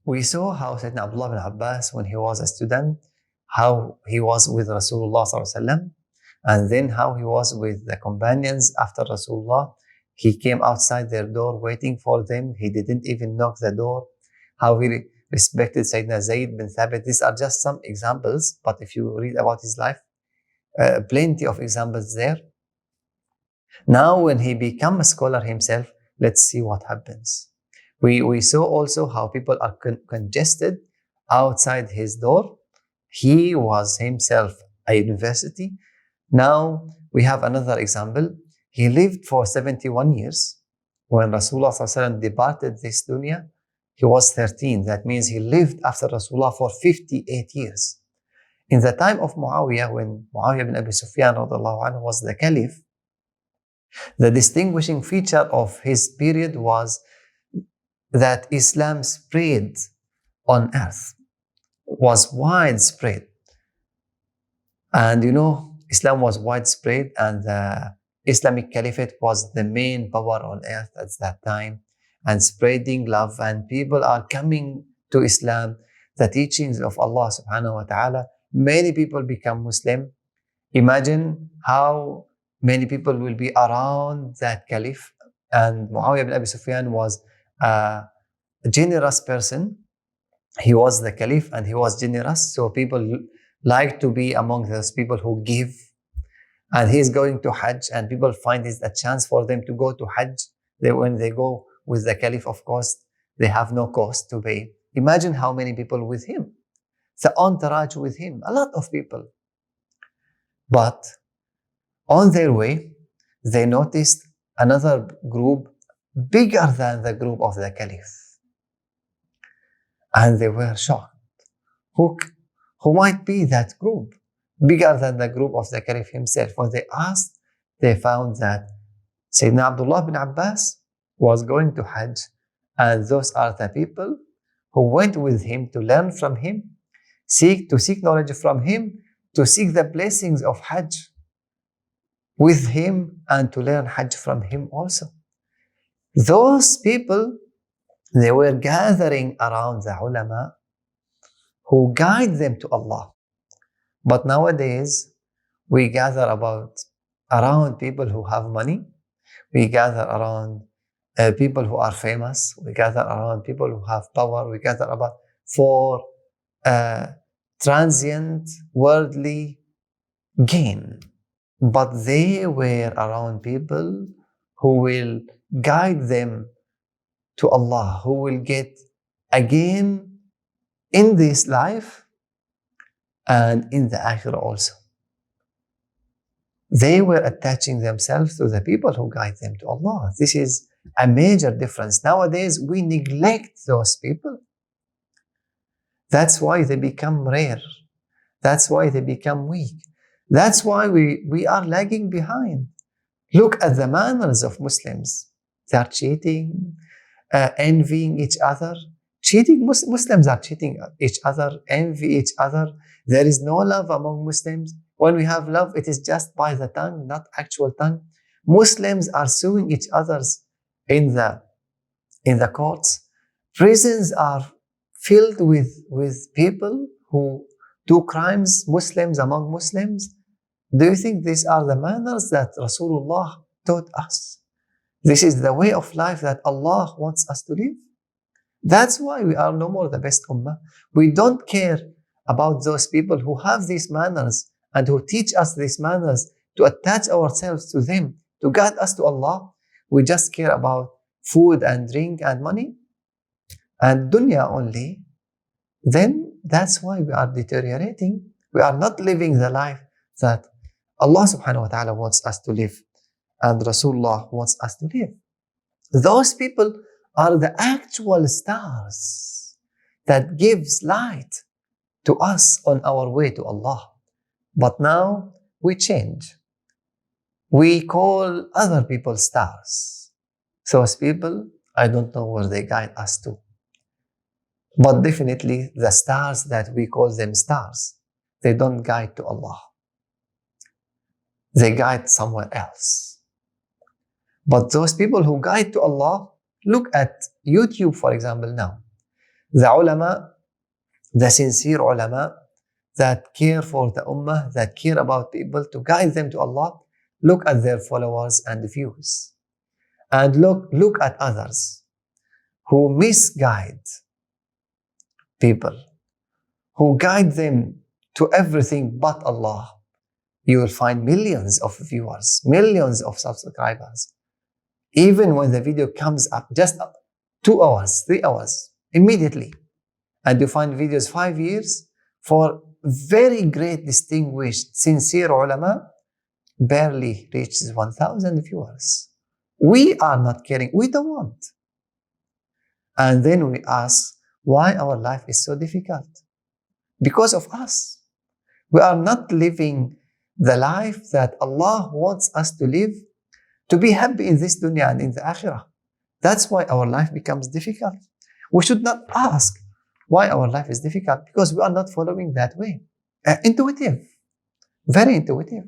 we saw how Sayyidina Abdullah bin Abbas, when he was a student, how he was with Rasulullah sallallahu alaihi wasallam, and then how he was with the companions after Rasulullah. He came outside their door waiting for them. He didn't even knock the door. How he respected Sayyidina Zayd bin Thabit. These are just some examples, but if you read about his life, plenty of examples there. Now, when he became a scholar himself, let's see what happens. We saw also how people are congested outside his door. He was himself a university. Now, we have another example. He lived for 71 years. When Rasulullah ﷺ departed this dunya, he was 13. That means he lived after Rasulullah for 58 years. In the time of Muawiyah, when Muawiyah bin Abi Sufyan was the caliph, the distinguishing feature of his period was that Islam spread on earth, was widespread. And Islam was widespread, and the Islamic Caliphate was the main power on earth at that time, and spreading love, and people are coming to Islam, the teachings of Allah subhanahu wa ta'ala. Many people become Muslim. Imagine how many people will be around that caliph. And Muawiyah bin Abi Sufyan was a generous person. He was the caliph and he was generous, so people like to be among those people who give. And he's going to Hajj, and people find it a chance for them to go to Hajj. When they go with the caliph, of course, they have no cost to pay. Imagine how many people with him. The entourage with him, a lot of people. But on their way, they noticed another group bigger than the group of the caliph. And they were shocked. Who might be that group bigger than the group of the caliph himself? When they asked, they found that Sayyidina Abdullah bin Abbas was going to Hajj, and those are the people who went with him to learn from him, to seek knowledge from him, to seek the blessings of Hajj with him, and to learn Hajj from him also. Those people, they were gathering around the ulama who guide them to Allah. But nowadays, we gather around people who have money. We gather around people who are famous. We gather around people who have power. We gather for transient worldly gain. But they were around people who will guide them to Allah, who will get again in this life and in the Akhirah also. They were attaching themselves to the people who guide them to Allah. This is a major difference. Nowadays, we neglect those people. That's why they become rare. That's why they become weak. That's why we are lagging behind. Look at the manners of Muslims. They are cheating, envying each other. Muslims are cheating each other, envy each other. There is no love among Muslims. When we have love, it is just by the tongue, not actual tongue. Muslims are suing each other in the courts. Prisons are filled with people who do crimes, Muslims among Muslims. Do you think these are the manners that Rasulullah taught us? This is the way of life that Allah wants us to live. That's why we are no more the best ummah. We don't care about those people who have these manners and who teach us these manners to attach ourselves to them, to guide us to Allah. We just care about food and drink and money and dunya only. Then that's why we are deteriorating. We are not living the life that Allah subhanahu wa ta'ala wants us to live and Rasulullah wants us to live. Those people are the actual stars that gives light to us on our way to Allah. But now we change. We call other people stars. Those people, I don't know where they guide us to. But definitely the stars that we call them stars, they don't guide to Allah. They guide somewhere else. But those people who guide to Allah, look at YouTube, for example, now. The ulama, the sincere ulama that care for the ummah, that care about people to guide them to Allah, look at their followers and views. And look at others who misguide people, who guide them to everything but Allah. You will find millions of viewers, millions of subscribers. Even when the video comes up, just 2 hours, 3 hours, immediately. And you find videos 5 years for very great, distinguished, sincere ulama, barely reaches 1,000 viewers. We are not caring. We don't want. And then we ask why our life is so difficult. Because of us. We are not living the life that Allah wants us to live, to be happy in this dunya and in the akhirah. That's why our life becomes difficult. We should not ask why our life is difficult, because we are not following that way. Intuitive. Very intuitive.